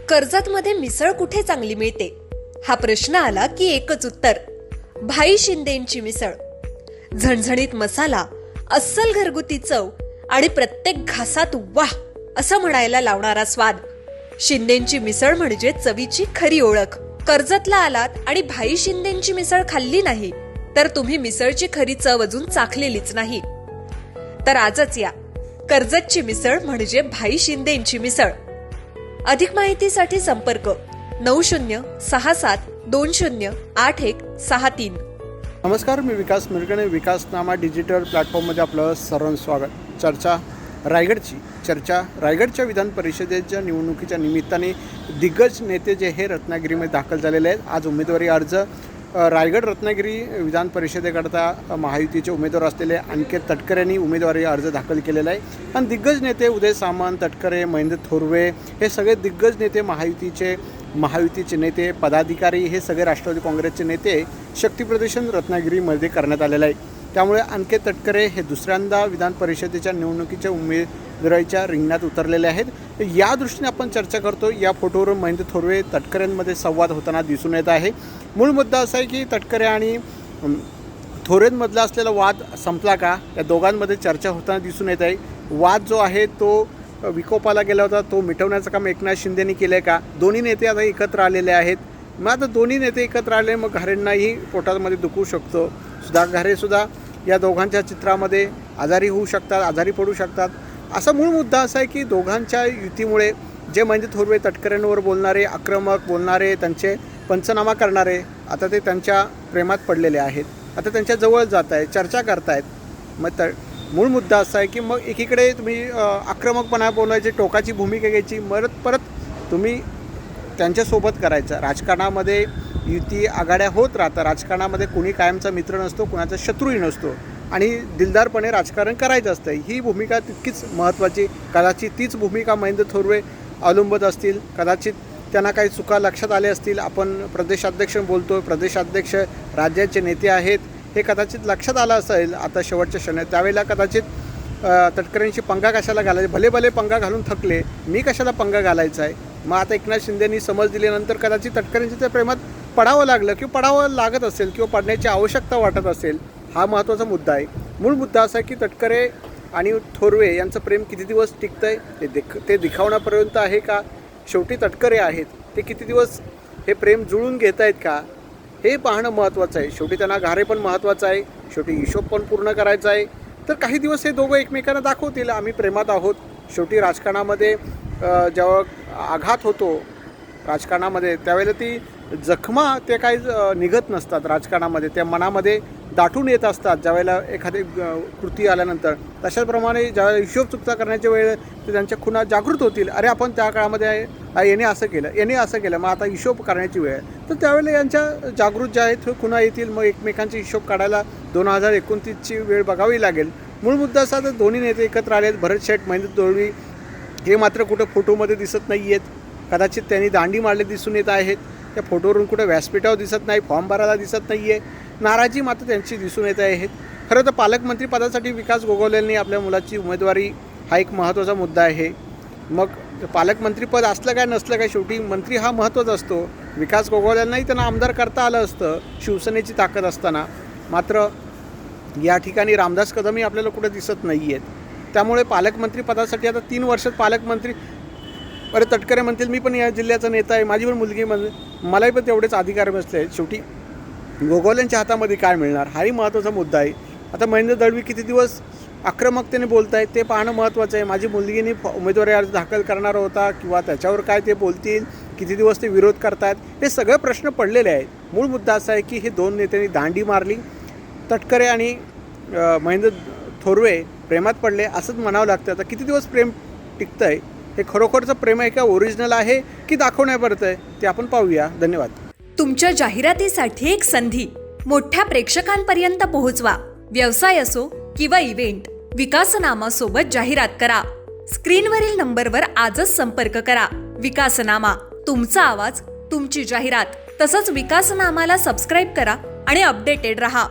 कर्जतमध्ये मिसळ कुठे चांगली मिळते हा प्रश्न आला की एकच उत्तर, भाई शिंदेंची मिसळ. झणझणीत मसाला, अस्सल घरगुती चव आणि प्रत्येक घासात वाह असं म्हणायला लावणारा स्वाद. शिंदेंची मिसळ म्हणजे चवीची खरी ओळख. कर्जतला आलात आणि भाई शिंदेंची मिसळ खाल्ली नाही तर तुम्ही मिसळची खरी चव अजून चाखलेलीच नाही. तर आजच या, कर्जतची मिसळ म्हणजे भाई शिंदेंची मिसळ. अधिक माहितीसाठी संपर्क 9067208163. नमस्कार, मी विकास मिरगणे. विकासनामा डिजिटल प्लॅटफॉर्ममध्ये आपलं सर्वांचं स्वागत. चर्चा रायगडच्या विधान परिषदेच्या निवडणुकीच्या निमित्ताने दिग्गज नेते जे हे रत्नागिरीमध्ये दाखल झालेले आहेत. आज उमेदवारी अर्ज रायगड रत्नागिरी विधान परिषदेकरता महायुतीचे उमेदवार असलेले अनिकेत तटकरे यांनी उमेदवारी अर्ज दाखल केलेला आहे. आणि दिग्गज नेते उदय सामंत, तटकरे, महेंद्र थोरवे हे सगळे दिग्गज नेते, महायुतीचे नेते, पदाधिकारी हे सगळे राष्ट्रवादी काँग्रेसचे नेते शक्तीप्रदर्शन रत्नागिरीमध्ये करण्यात आलेलं आहे. त्यामुळे अनिकेत तटकरे हे दुसऱ्यांदा विधान परिषदेच्या निवडणुकीच्या उमेदवारीच्या रिंगणात उतरलेले आहेत. या दृष्टीने आपण चर्चा करतो. या फोटोवरून महेंद्र थोरवे तटकरेंमध्ये संवाद होताना दिसून येत आहे. मूळ मुद्दा असा आहे की तटकरे आणि थोरेंमधला असलेला वाद संपला का, या दोघांमध्ये चर्चा होताना दिसून येत आहे. वाद जो आहे तो विकोपाला गेला होता, तो मिटवण्याचं काम एकनाथ शिंदेंनी केलं आहे का? दोन्ही नेते आता एकत्र आलेले आहेत. मग आता दोन्ही नेते एकत्र आले, मग घारेंनाही पोटामध्ये दुखू शकतो. सुधाकर घारेसुद्धा या दोघांच्या चित्रामध्ये आजारी होऊ शकतात, आजारी पडू शकतात. असा मूळ मुद्दा असा आहे की दोघांच्या युतीमुळे जे म्हणजे थोरवे तटकरेंवर बोलणारे, आक्रमक बोलणारे, त्यांचे पंचनामा करणारे, आता ते त्यांच्या प्रेमात पडलेले आहेत. आता त्यांच्या जवळ जात आहे, चर्चा करतायत. मग मूळ मुद्दा असा आहे की मग एकीकडे तुम्ही आक्रमकपणा बोलायची, टोकाची भूमिका घ्यायची, परत तुम्ही त्यांच्यासोबत करायचं. राजकारणामध्ये युती आघाड्या होत राहतात. राजकारणामध्ये कोणी कायमचा मित्र नसतो, कुणाचा शत्रूही नसतो आणि दिलदारपणे राजकारण करायचं असतं. ही भूमिका तितकीच महत्त्वाची. कदाचित तीच भूमिका महेंद्र थोरवे अवलंबत असतील. कदाचित त्यांना काही चुका लक्षात आल्या असतील. आपण प्रदेशाध्यक्ष बोलतो, प्रदेशाध्यक्ष राज्याचे नेते आहेत, हे कदाचित लक्षात आलं असेल आता शेवटच्या क्षणात. त्यावेळेला कदाचित तटकरेंशी पंगा कशाला घालायचा, भले पंगा घालून थकले, मी कशाला पंगा घालायचा आहे. मग आता एकनाथ शिंदेंनी समज दिल्यानंतर कदाचित तटकरेंच्या त्या प्रेमात पडावं लागलं किंवा पडावं लागत असेल किंवा पडण्याची आवश्यकता वाटत असेल. हा महत्त्वाचा मुद्दा आहे. मूळ मुद्दा असा आहे की तटकरे आणि थोरवे यांचं प्रेम किती दिवस टिकतं आहे ते दिखावण्यापर्यंत आहे का? शेवटी तटकरे आहेत, ते किती दिवस हे प्रेम जुळून घेत आहेत का, हे पाहणं महत्त्वाचं आहे. शेवटी त्यांना घारे पण महत्त्वाचं आहे, शेवटी हिशोब पण पूर्ण करायचा आहे. तर काही दिवस हे दोघं एकमेकांना दाखवतील आम्ही प्रेमात आहोत. शेवटी राजकारणामध्ये जेव्हा आघात होतो राजकारणामध्ये, त्यावेळेला ती जखमा ते काही निघत नसतात राजकारणामध्ये, त्या मनामध्ये दाटून येत असतात ज्यावेळेला एखादी कृती आल्यानंतर. तशाचप्रमाणे ज्यावेळेला हिशोब चुकता करण्याच्या वेळेस ते त्यांच्या खुणा जागृत होतील. अरे आपण त्या काळामध्ये याने असं केलं, मग आता हिशोब करण्याची वेळ. तर त्यावेळेला यांच्या जागृत ज्या आहेत खुणा येतील. मग एकमेकांचे हिशोब काढायला 2029ची वेळ बघावी लागेल. मूळ मुद्दा असा, तर दोन्ही नेते एकत्र आले आहेत. भरत शेठ, महेंद्र थोरवे हे मात्र कुठं फोटोमध्ये दिसत नाही आहेत. कदाचित त्यांनी दांडी मारले दिसून येत आहेत. त्या फोटोवरून कुठं व्यासपीठावर दिसत नाही, फॉर्म भरायला दिसत नाही आहे. नाराजी मात्र त्यांची दिसून येत आहे. खरं तर पालकमंत्री पदासाठी विकास गोगवलेंनी आपल्या मुलाची उमेदवारी हा एक महत्त्वाचा मुद्दा आहे. मग पालकमंत्रीपद असलं काय नसलं काय, शेवटी मंत्री हा महत्त्वाचा असतो. विकास गोगवलेंनाही त्यांना आमदार करता आलं असतं शिवसेनेची ताकद असताना. मात्र या ठिकाणी रामदास कदमही आपल्याला कुठं दिसत नाही आहेत. त्यामुळे पालकमंत्री पदासाठी आता 3 वर्षात पालकमंत्री, बरं तटकरे म्हणतील मी पण या जिल्ह्याचा नेता आहे, माझी पण मुलगी मलाही पण तेवढेच अधिकार बसले आहेत. शेवटी गोगवलेंच्या हातामध्ये काय मिळणार, हाही महत्त्वाचा मुद्दा आहे. आता महेंद्र दळवी किती दिवस आक्रमकतेने बोलत आहेत ते पाहणं महत्त्वाचं आहे. माझी मुलगीने उमेदवारी अर्ज दाखल करणार होता किंवा त्याच्यावर काय ते बोलतील, किती दिवस ते विरोध करतात, हे सगळे प्रश्न पडलेले आहेत. मूळ मुद्दा असा आहे की हे दोन नेत्यांनी दांडी मारली. तटकरे आणि महेंद्र थोरवे प्रेमात पडले असंच म्हणावं लागतं. आता किती दिवस प्रेम टिकतं आहे, हे खरोखरचं प्रेम आहे का, ओरिजिनल आहे की दाखवण्यापर्यंत आहे, ते आपण पाहूया. धन्यवाद. तुमच्या जाहिरातीसाठी एक संधी मोठ्या प्रेक्षकांपर्यंत पोहोचवा. व्यवसाय असो किंवा इव्हेंट, विकासनामा सोबत जाहिरात करा. स्क्रीनवरील नंबरवर आजच संपर्क करा. विकासनामा, तुमचा आवाज, तुमची जाहिरात. तसंच विकासनामाला सबस्क्राईब करा आणि अपडेटेड रहा.